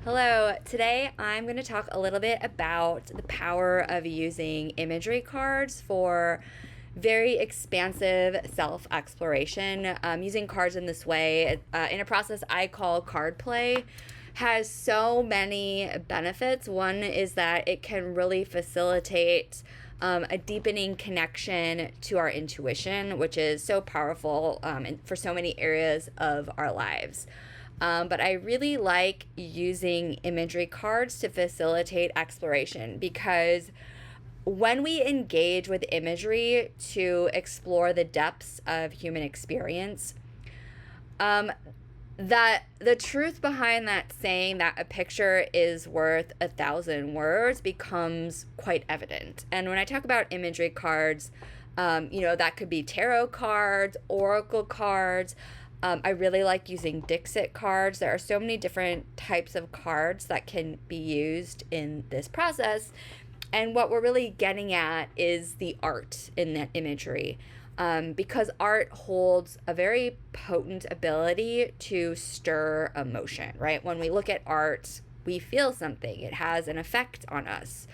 Hello, today I'm going to talk a little bit about the power of using imagery cards for very expansive self-exploration. Using cards in this way, in a process I call CardPlay, has so many benefits. One is that it can really facilitate a deepening connection to our intuition, which is so powerful for so many areas of our lives. But I really like using imagery cards to facilitate exploration because when we engage with imagery to explore the depths of human experience, that the truth behind that saying that a picture is worth 1,000 words becomes quite evident. And when I talk about imagery cards, that could be tarot cards, oracle cards. I really like using Dixit cards. There are so many different types of cards that can be used in this process. And what we're really getting at is the art in that imagery. Because art holds a very potent ability to stir emotion, right? When we look at art, we feel something. It has an effect on us.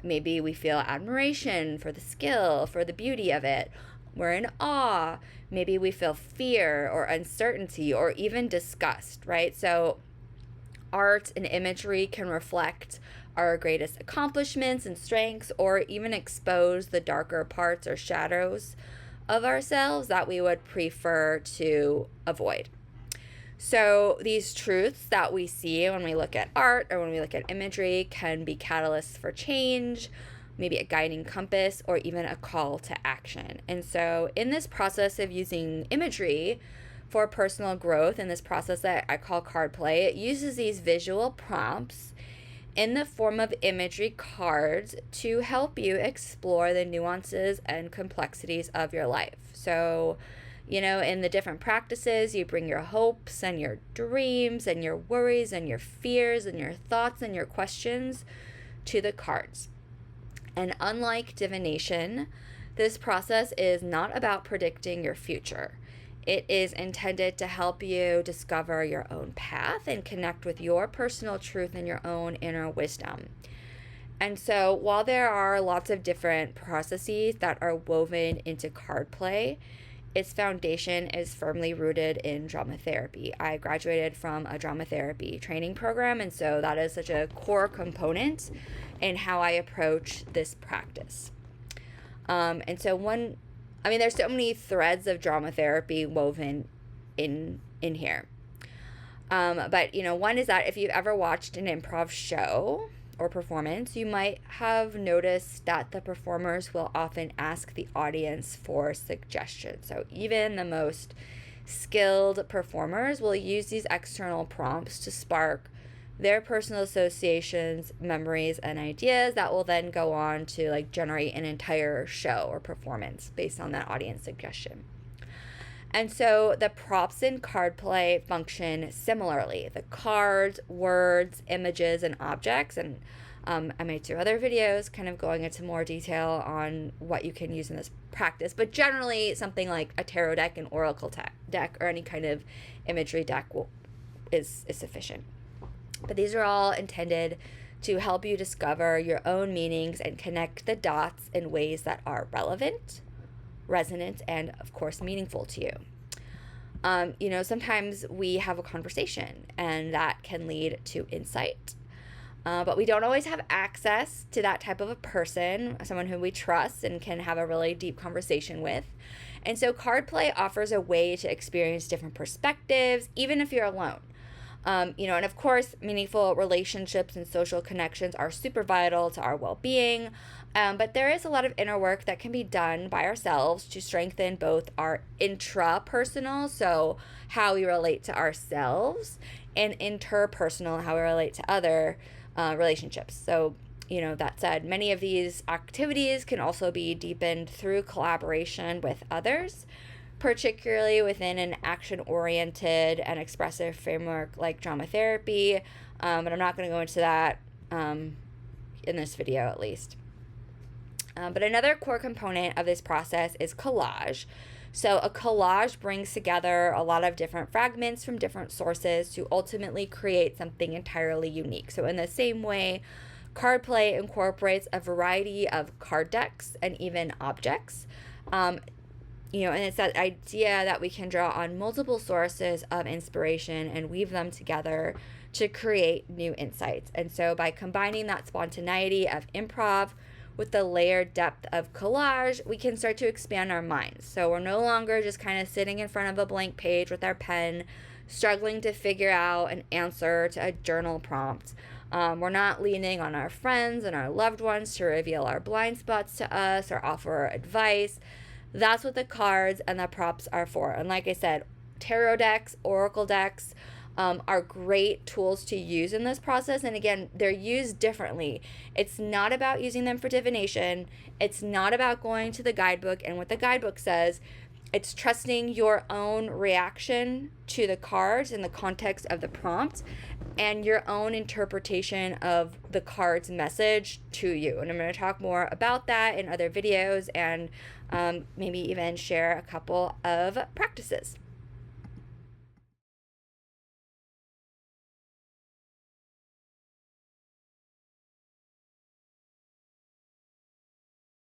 Maybe we feel admiration for the skill, for the beauty of it. We're in awe. Maybe we feel fear or uncertainty or even disgust, right? So art and imagery can reflect our greatest accomplishments and strengths, or even expose the darker parts or shadows of ourselves that we would prefer to avoid. So these truths that we see when we look at art or when we look at imagery can be catalysts for change, maybe a guiding compass, or even a call to action. And so in this process of using imagery for personal growth, in this process that I call CardPlay, it uses these visual prompts in the form of imagery cards to help you explore the nuances and complexities of your life. So, in the different practices, you bring your hopes and your dreams and your worries and your fears and your thoughts and your questions to the cards. And unlike divination, this process is not about predicting your future. It is intended to help you discover your own path and connect with your personal truth and your own inner wisdom. And so while there are lots of different processes that are woven into CardPlay, its foundation is firmly rooted in drama therapy. I graduated from a drama therapy training program, and so that is such a core component in how I approach this practice. And so there's so many threads of drama therapy woven in here. But one is that if you've ever watched an improv show or performance, you might have noticed that the performers will often ask the audience for suggestions. So even the most skilled performers will use these external prompts to spark their personal associations, memories, and ideas that will then go on to generate an entire show or performance based on that audience suggestion. And so the prompts in CardPlay function similarly. The cards, words, images, and objects, and I made 2 other videos kind of going into more detail on what you can use in this practice, but generally something like a tarot deck, an oracle deck, or any kind of imagery deck is sufficient. But these are all intended to help you discover your own meanings and connect the dots in ways that are relevant, resonant, and of course meaningful to you. Sometimes we have a conversation and that can lead to insight. But we don't always have access to that type of a person, someone who we trust and can have a really deep conversation with. And so CardPlay offers a way to experience different perspectives, even if you're alone. And of course, meaningful relationships and social connections are super vital to our well-being. But there is a lot of inner work that can be done by ourselves to strengthen both our intrapersonal, so how we relate to ourselves, and interpersonal, how we relate to other relationships. So, that said, many of these activities can also be deepened through collaboration with others, particularly within an action-oriented and expressive framework like drama therapy. But I'm not going to go into that in this video, at least. But another core component of this process is collage. So a collage brings together a lot of different fragments from different sources to ultimately create something entirely unique. So in the same way, CardPlay incorporates a variety of card decks and even objects. And it's that idea that we can draw on multiple sources of inspiration and weave them together to create new insights. And so by combining that spontaneity of improv with the layered depth of collage, we can start to expand our minds. So we're no longer just kind of sitting in front of a blank page with our pen, struggling to figure out an answer to a journal prompt. We're not leaning on our friends and our loved ones to reveal our blind spots to us or offer advice. That's what the cards and the props are for. And like I said, tarot decks, oracle decks are great tools to use in this process. And again, they're used differently. It's not about using them for divination. It's not about going to the guidebook and what the guidebook says. It's trusting your own reaction to the cards in the context of the prompt and your own interpretation of the card's message to you. And I'm going to talk more about that in other videos and maybe even share a couple of practices.